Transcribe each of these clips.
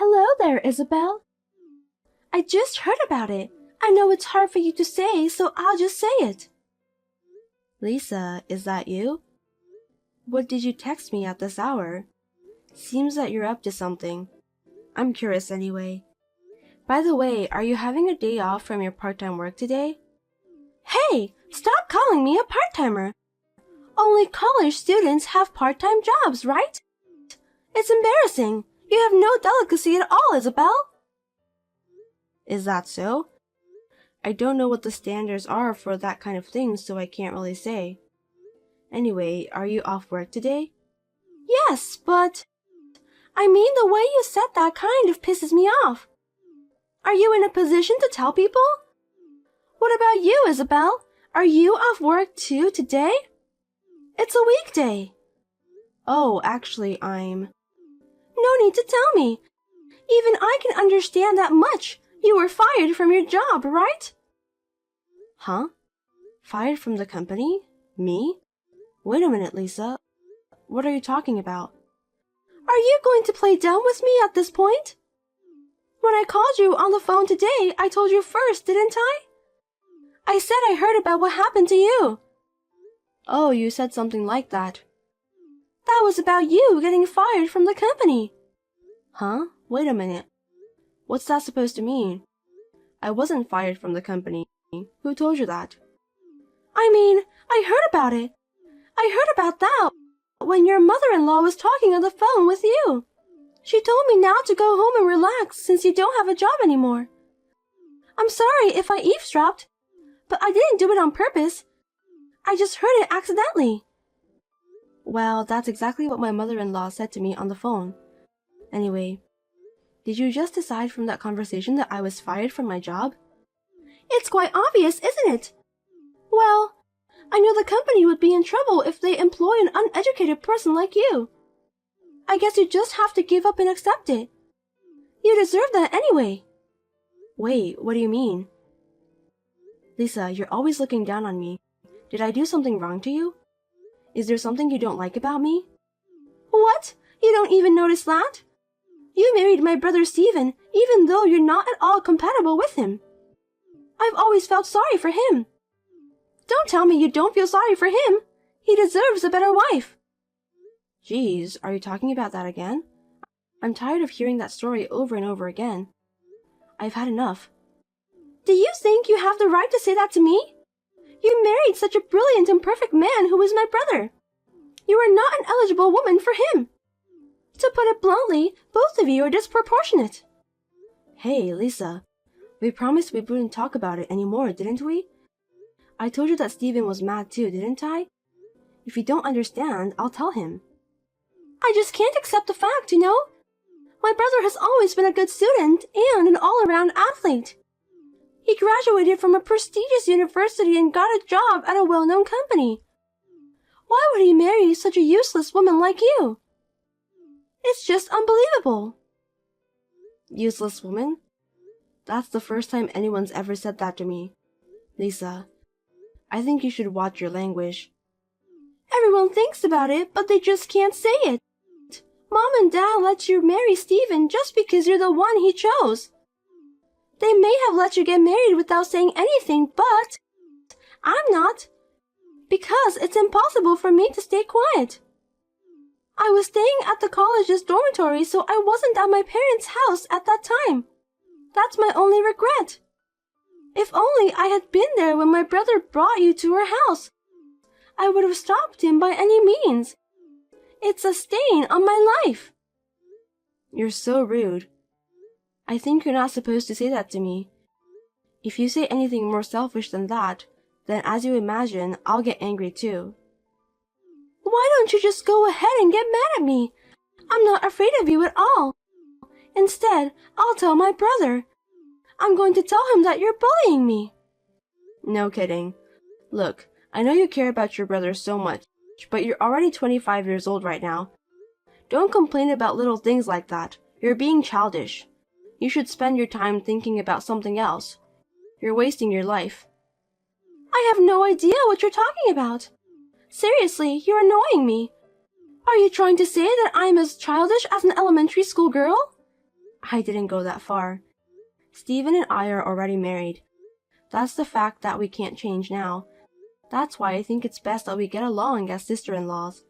Hello there, Isabel. I just heard about it. I know it's hard for you to say, so I'll just say it. Lisa, is that you? What did you text me at this hour? Seems that you're up to something. I'm curious anyway. By the way, are you having a day off from your part-time work today? Hey, stop calling me a part-timer. Only college students have part-time jobs, right? It's embarrassing. You have no delicacy at all, Isabel. Is that so? I don't know what the standards are for that kind of thing, so I can't really say. Anyway, are you off work today? Yes, but... I mean, the way you said that kind of pisses me off. Are you in a position to tell people? What about you, Isabel? Are you off work too today? It's a weekday. Oh, actually, I'm... No need to tell me. Even I can understand that much. You were fired from your job, right? Huh? Fired from the company? Me? Wait a minute, Lisa. What are you talking about? Are you going to play dumb with me at this point? When I called you on the phone today, I told you first, didn't I? I said I heard about what happened to you. Oh, you said something like that. That was about you getting fired from the company. Huh? Wait a minute. What's that supposed to mean? I wasn't fired from the company. Who told you that? I mean, I heard about it. I heard about that when your mother-in-law was talking on the phone with you. She told me now to go home and relax since you don't have a job anymore. I'm sorry if I eavesdropped, but I didn't do it on purpose. I just heard it accidentally. Well, that's exactly what my mother-in-law said to me on the phone. Anyway, did you just decide from that conversation that I was fired from my job? It's quite obvious, isn't it? Well, I knew the company would be in trouble if they employ an uneducated person like you. I guess you just have to give up and accept it. You deserve that anyway. Wait, what do you mean? Lisa, you're always looking down on me. Did I do something wrong to you? Is there something you don't like about me? What? You don't even notice that? You married my brother Stephen, even though you're not at all compatible with him. I've always felt sorry for him. Don't tell me you don't feel sorry for him. He deserves a better wife. Geez, are you talking about that again? I'm tired of hearing that story over and over again. I've had enough. Do you think you have the right to say that to me? You married such a brilliant and perfect man who was my brother. You are not an eligible woman for him. To put it bluntly, both of you are disproportionate. Hey, Lisa. We promised we wouldn't talk about it anymore, didn't we? I told you that Stephen was mad too, didn't I? If you don't understand, I'll tell him. I just can't accept the fact, you know? My brother has always been a good student and an all-around athlete. He graduated from a prestigious university and got a job at a well-known company. Why would he marry such a useless woman like you? It's just unbelievable. Useless woman? That's the first time anyone's ever said that to me. Lisa, I think you should watch your language. Everyone thinks about it, but they just can't say it. Mom and Dad let you marry Stephen just because you're the one he chose. They may have let you get married without saying anything, but I'm not. Because it's impossible for me to stay quiet. I was staying at the college's dormitory, so I wasn't at my parents' house at that time. That's my only regret. If only I had been there when my brother brought you to our house. I would have stopped him by any means. It's a stain on my life. You're so rude. I think you're not supposed to say that to me. If you say anything more selfish than that, then as you imagine, I'll get angry too. Why don't you just go ahead and get mad at me? I'm not afraid of you at all. Instead, I'll tell my brother. I'm going to tell him that you're bullying me. No kidding. Look, I know you care about your brother so much, but you're already 25 years old right now. Don't complain about little things like that. You're being childish. You should spend your time thinking about something else. You're wasting your life. I have no idea what you're talking about. Seriously, you're annoying me. Are you trying to say that I'm as childish as an elementary school girl? I didn't go that far. Steven and I are already married. That's the fact that we can't change now. That's why I think it's best that we get along as sister-in-laws.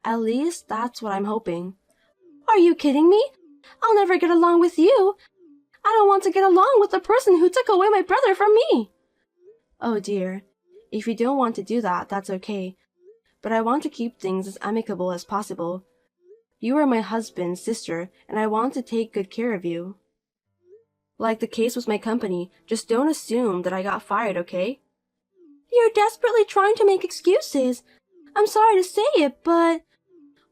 At least, that's what I'm hoping. Are you kidding me? I'll never get along with you. I don't want to get along with the person who took away my brother from me. Oh dear. If you don't want to do that, that's okay. But I want to keep things as amicable as possible. You are my husband's sister, and I want to take good care of you. Like the case with my company, just don't assume that I got fired, okay? You're desperately trying to make excuses. I'm sorry to say it, but...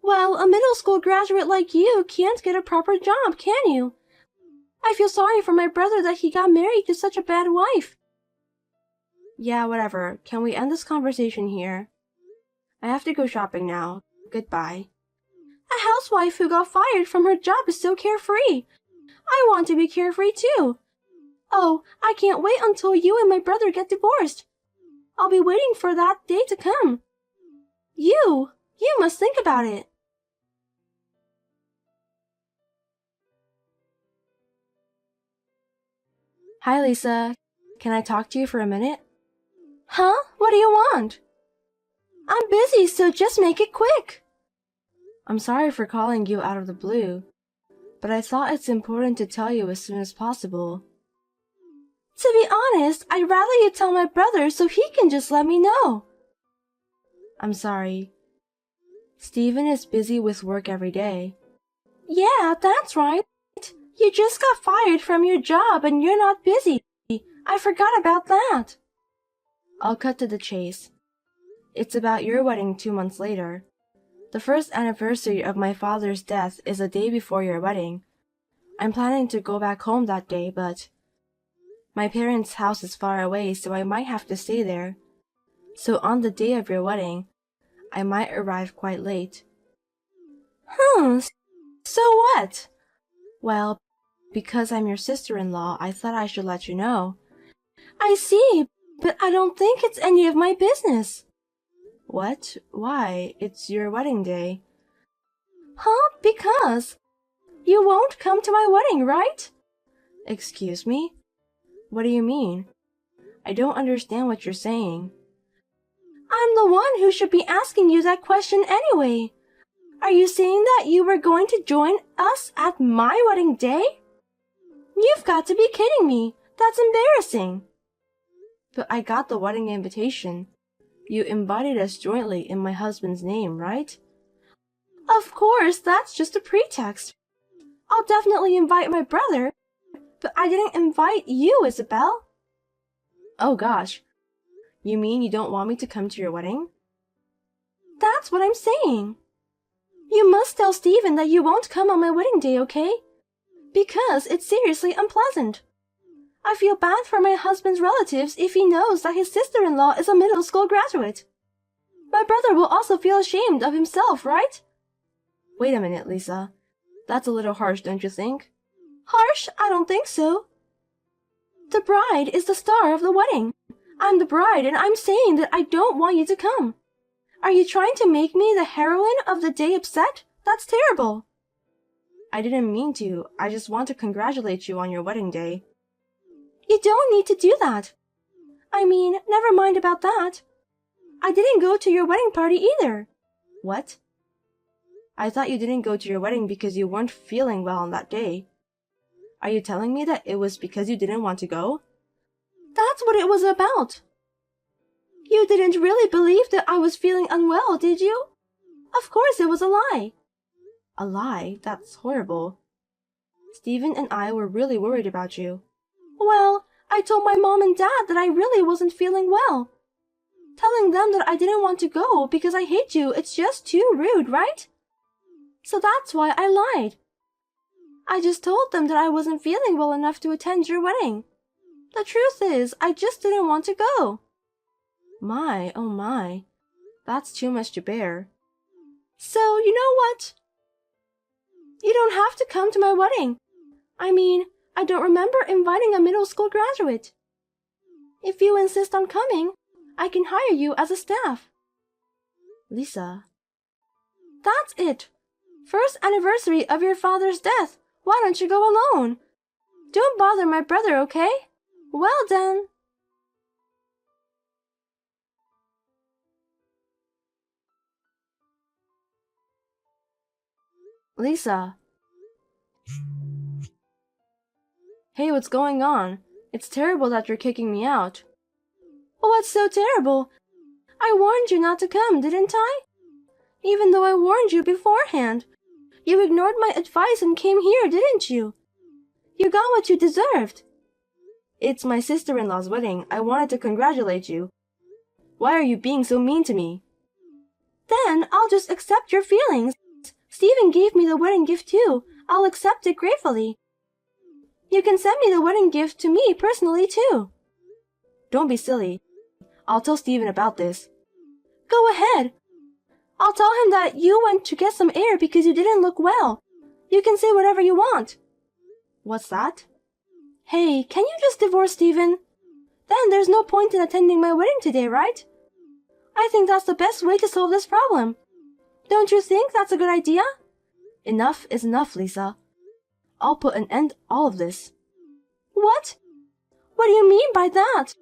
Well, a middle school graduate like you can't get a proper job, can you? I feel sorry for my brother that he got married to such a bad wife. Yeah, whatever. Can we end this conversation here? I have to go shopping now. Goodbye. A housewife who got fired from her job is so carefree. I want to be carefree too. Oh, I can't wait until you and my brother get divorced. I'll be waiting for that day to come. You must think about it. Hi, Lisa. Can I talk to you for a minute? Huh? What do you want? I'm busy, so just make it quick. I'm sorry for calling you out of the blue, but I thought it's important to tell you as soon as possible. To be honest, I'd rather you tell my brother so he can just let me know. I'm sorry. Steven is busy with work every day. Yeah, that's right. You just got fired from your job and you're not busy. I forgot about that. I'll cut to the chase. It's about your wedding 2 months later. The first anniversary of my father's death is the day before your wedding. I'm planning to go back home that day, but my parents' house is far away, so I might have to stay there. So on the day of your wedding, I might arrive quite late. So what? Well, because I'm your sister-in-law, I thought I should let you know. I see, but I don't think it's any of my business. What? Why? It's your wedding day. Because you won't come to my wedding, right? Excuse me? What do you mean? I don't understand what you're saying. I'm the one who should be asking you that question anyway. Are you saying that you were going to join us at my wedding day? You've got to be kidding me. That's embarrassing. But I got the wedding invitation. You invited us jointly in my husband's name, right? Of course, that's just a pretext. I'll definitely invite my brother, but I didn't invite you, Isabel. Oh gosh. You mean you don't want me to come to your wedding? That's what I'm saying. You must tell Steven that you won't come on my wedding day, okay? Because it's seriously unpleasant. I feel bad for my husband's relatives if he knows that his sister-in-law is a middle school graduate. My brother will also feel ashamed of himself, right? Wait a minute, Lisa. That's a little harsh, don't you think? Harsh? I don't think so. The bride is the star of the wedding. I'm the bride, and I'm saying that I don't want you to come. Are you trying to make me the heroine of the day upset? That's terrible. I didn't mean to. I just want to congratulate you on your wedding day. You don't need to do that. I mean, never mind about that. I didn't go to your wedding party either. What? I thought you didn't go to your wedding because you weren't feeling well on that day. Are you telling me that it was because you didn't want to go? That's what it was about. You didn't really believe that I was feeling unwell, did you? Of course it was a lie. A lie? That's horrible. Steven and I were really worried about you. Well, I told my mom and dad that I really wasn't feeling well. Telling them that I didn't want to go because I hate you, it's just too rude, right? So that's why I lied. I just told them that I wasn't feeling well enough to attend your wedding. The truth is, I just didn't want to go. My, oh my. That's too much to bear. So, you know what? You don't have to come to my wedding. I mean, I don't remember inviting a middle school graduate. If you insist on coming, I can hire you as a staff. Lisa. That's it. First anniversary of your father's death. Why don't you go alone? Don't bother my brother, okay? Well then. Lisa. Hey, what's going on? It's terrible that you're kicking me out. What's so terrible? I warned you not to come, didn't I? Even though I warned you beforehand. You ignored my advice and came here, didn't you? You got what you deserved. It's my sister-in-law's wedding. I wanted to congratulate you. Why are you being so mean to me? Then I'll just accept your feelings. Stephen gave me the wedding gift too. I'll accept it gratefully. You can send me the wedding gift to me personally too. Don't be silly. I'll tell Stephen about this. Go ahead. I'll tell him that you went to get some air because you didn't look well. You can say whatever you want. What's that? Hey, can you just divorce Stephen? Then there's no point in attending my wedding today, right? I think that's the best way to solve this problem. Don't you think that's a good idea? Enough is enough, Lisa. I'll put an end to all of this. What? What do you mean by that?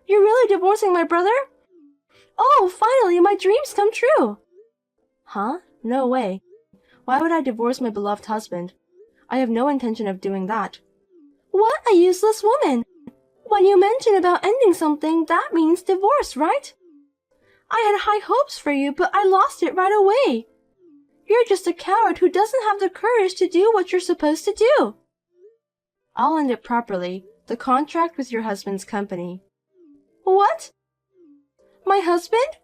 You're really divorcing my brother? Oh, finally, my dreams come true. Huh? No way. Why would I divorce my beloved husband? I have no intention of doing that. What a useless woman! When you mention about ending something, that means divorce, right? I had high hopes for you, but I lost it right away. You're just a coward who doesn't have the courage to do what you're supposed to do. I'll end it properly. The contract with your husband's company. What? My husband?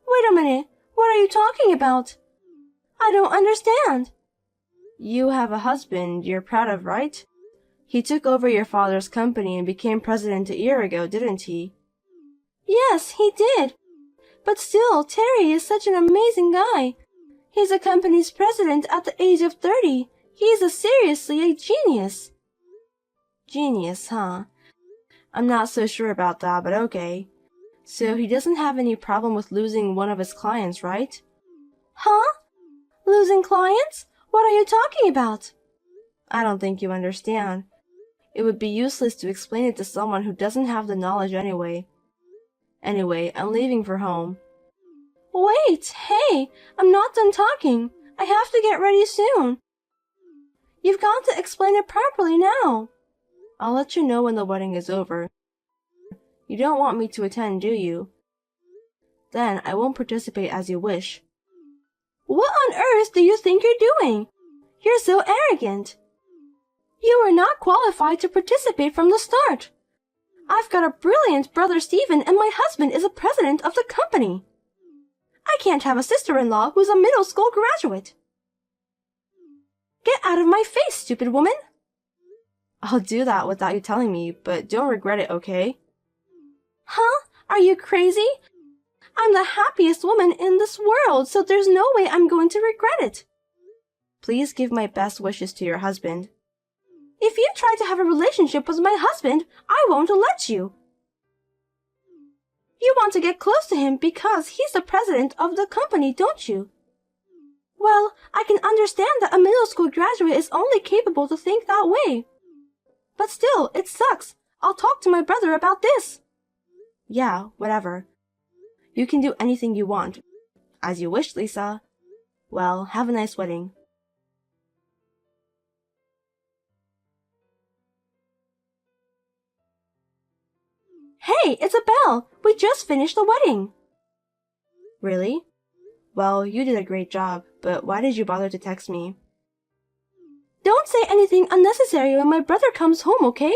Wait a minute. What are you talking about? I don't understand. You have a husband you're proud of, right? He took over your father's company and became president a year ago, didn't he? Yes, he did. But still, Terry is such an amazing guy. He's a company's president at the age of 30. He's seriously a genius. Genius, huh? I'm not so sure about that, but okay. So he doesn't have any problem with losing one of his clients, right? Huh? Losing clients? What are you talking about? I don't think you understand. It would be useless to explain it to someone who doesn't have the knowledge anyway. Anyway, I'm leaving for home. Wait, hey, I'm not done talking. I have to get ready soon. You've got to explain it properly now. I'll let you know when the wedding is over. You don't want me to attend, do you? Then I won't participate as you wish. What on earth do you think you're doing? You're so arrogant. You are not qualified to participate from the start. I've got a brilliant brother Stephen and my husband is a president of the company. I can't have a sister-in-law who's a middle school graduate. Get out of my face, stupid woman. I'll do that without you telling me, but don't regret it, okay? Huh? Are you crazy? I'm the happiest woman in this world, so there's no way I'm going to regret it. Please give my best wishes to your husband. If you try to have a relationship with my husband, I won't let you. You want to get close to him because he's the president of the company, don't you? Well, I can understand that a middle school graduate is only capable to think that way. But still, it sucks. I'll talk to my brother about this. Yeah, whatever. You can do anything you want. As you wish, Lisa. Well, have a nice wedding. Hey, it's a bell. We just finished the wedding. Really? Well, you did a great job, but why did you bother to text me? Don't say anything unnecessary when my brother comes home, okay?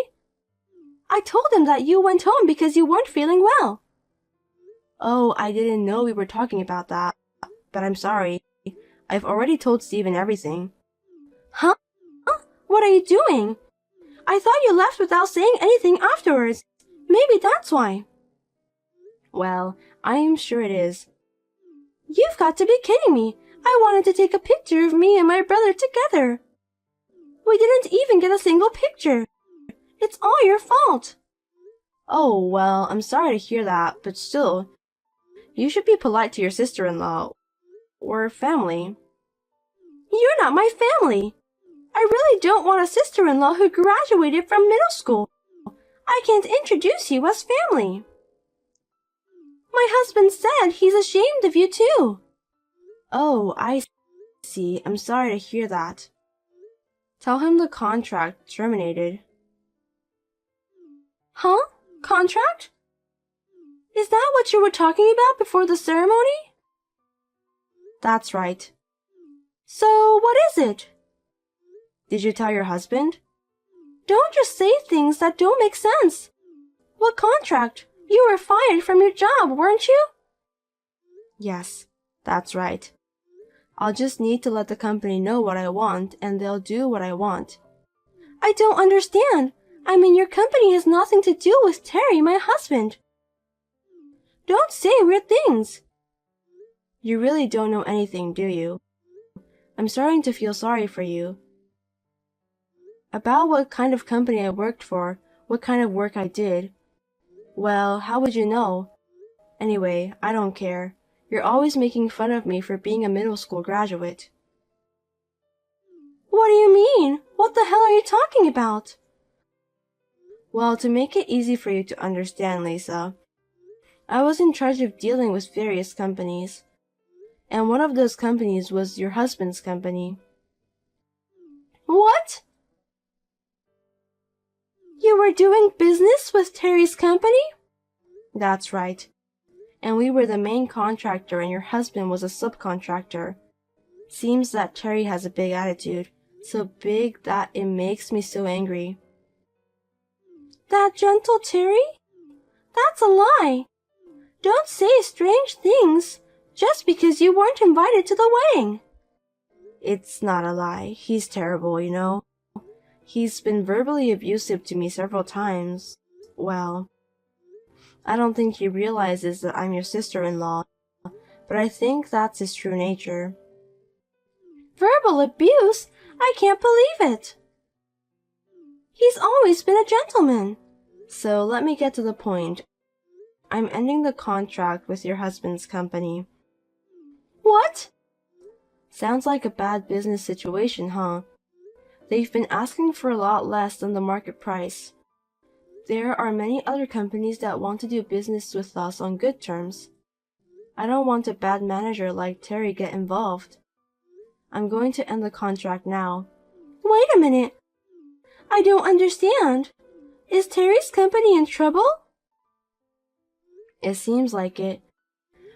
I told him that you went home because you weren't feeling well. Oh, I didn't know we were talking about that, but I'm sorry. I've already told Stephen everything. Huh? What are you doing? I thought you left without saying anything afterwards. Maybe that's why. Well, I am sure it is. You've got to be kidding me. I wanted to take a picture of me and my brother together. We didn't even get a single picture. It's all your fault. Oh, well, I'm sorry to hear that, but still, you should be polite to your sister-in-law or family. You're not my family. I really don't want a sister-in-law who graduated from middle school. I can't introduce you as family. My husband said he's ashamed of you too. Oh, I see. I'm sorry to hear that. Tell him the contract terminated. Huh? Contract? Is that what you were talking about before the ceremony? That's right. So, what is it? Did you tell your husband? Don't just say things that don't make sense. What contract? You were fired from your job, weren't you? Yes, that's right. I'll just need to let the company know what I want, and they'll do what I want. I don't understand. I mean, your company has nothing to do with Terry, my husband. Don't say weird things. You really don't know anything, do you? I'm starting to feel sorry for you. About what kind of company I worked for, what kind of work I did. Well, how would you know? Anyway, I don't care. You're always making fun of me for being a middle school graduate. What do you mean? What the hell are you talking about? Well, to make it easy for you to understand, Lisa, I was in charge of dealing with various companies. And one of those companies was your husband's company. What? You were doing business with Terry's company? That's right. And we were the main contractor and your husband was a subcontractor. Seems that Terry has a big attitude, so big that it makes me so angry. That gentle Terry? That's a lie. Don't say strange things just because you weren't invited to the wedding. It's not a lie. He's terrible, you know. He's been verbally abusive to me several times. Well, I don't think he realizes that I'm your sister-in-law, but I think that's his true nature. Verbal abuse? I can't believe it. He's always been a gentleman. So let me get to the point. I'm ending the contract with your husband's company. What? Sounds like a bad business situation, huh? They've been asking for a lot less than the market price. There are many other companies that want to do business with us on good terms. I don't want a bad manager like Terry get involved. I'm going to end the contract now. Wait a minute. I don't understand. Is Terry's company in trouble? It seems like it.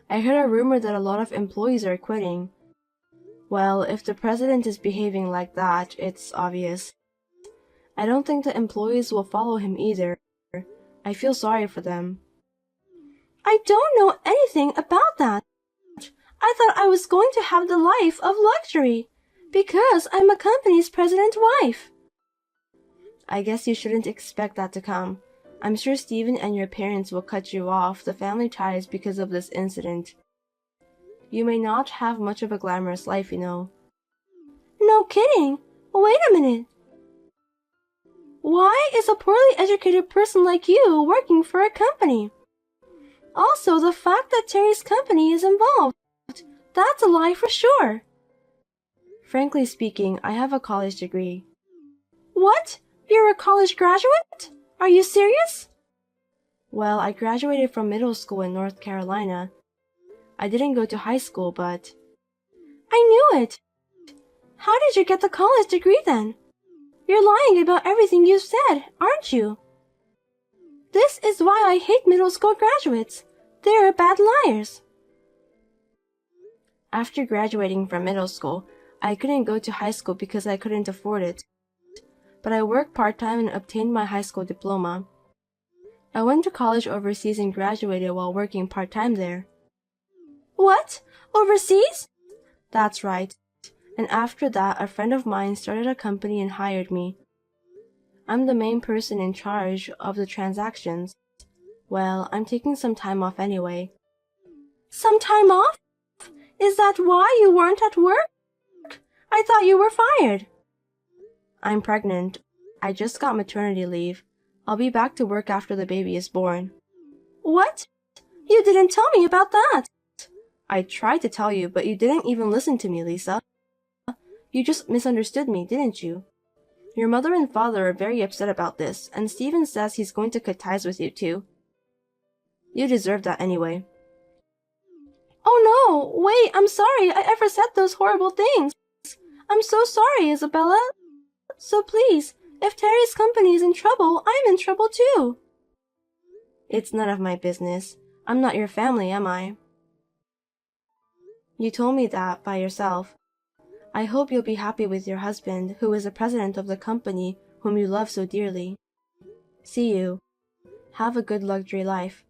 I heard a rumor that a lot of employees are quitting. Well, if the president is behaving like that, it's obvious. I don't think the employees will follow him either. I feel sorry for them. I don't know anything about that. I thought I was going to have the life of luxury because I'm a company's president's wife. I guess you shouldn't expect that to come. I'm sure Stephen and your parents will cut you off the family ties because of this incident. You may not have much of a glamorous life, you know. No kidding. Wait a minute. Why is a poorly educated person like you working for a company? Also, the fact that Terry's company is involved, that's a lie for sure. Frankly speaking, I have a college degree. What? You're a college graduate? Are you serious? Well, I graduated from middle school in North Carolina. I didn't go to high school, but... I knew it. How did you get the college degree then? You're lying about everything you said, aren't you? This is why I hate middle school graduates. They're bad liars. After graduating from middle school, I couldn't go to high school because I couldn't afford it. But I worked part-time and obtained my high school diploma. I went to college overseas and graduated while working part-time there. What? Overseas? That's right. And after that, a friend of mine started a company and hired me. I'm the main person in charge of the transactions. Well, I'm taking some time off anyway. Some time off? Is that why you weren't at work? I thought you were fired. I'm pregnant. I just got maternity leave. I'll be back to work after the baby is born. What? You didn't tell me about that. I tried to tell you, but you didn't even listen to me, Lisa. You just misunderstood me, didn't you? Your mother and father are very upset about this, and Steven says he's going to cut ties with you too. You deserve that anyway. Oh no! Wait, I'm sorry I ever said those horrible things. I'm so sorry, Isabella. So please, if Terry's company is in trouble, I'm in trouble too. It's none of my business. I'm not your family, am I? You told me that by yourself. I hope you'll be happy with your husband, who is the president of the company whom you love so dearly. See you. Have a good luxury life.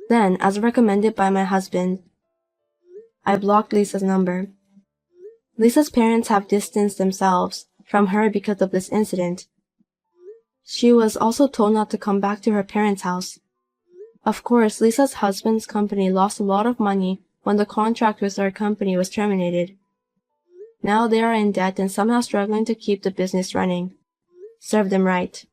Then, as recommended by my husband, I blocked Lisa's number. Lisa's parents have distanced themselves from her because of this incident. She was also told not to come back to her parents' house. Of course, Lisa's husband's company lost a lot of money when the contract with our company was terminated. Now they are in debt and somehow struggling to keep the business running. Serve them right.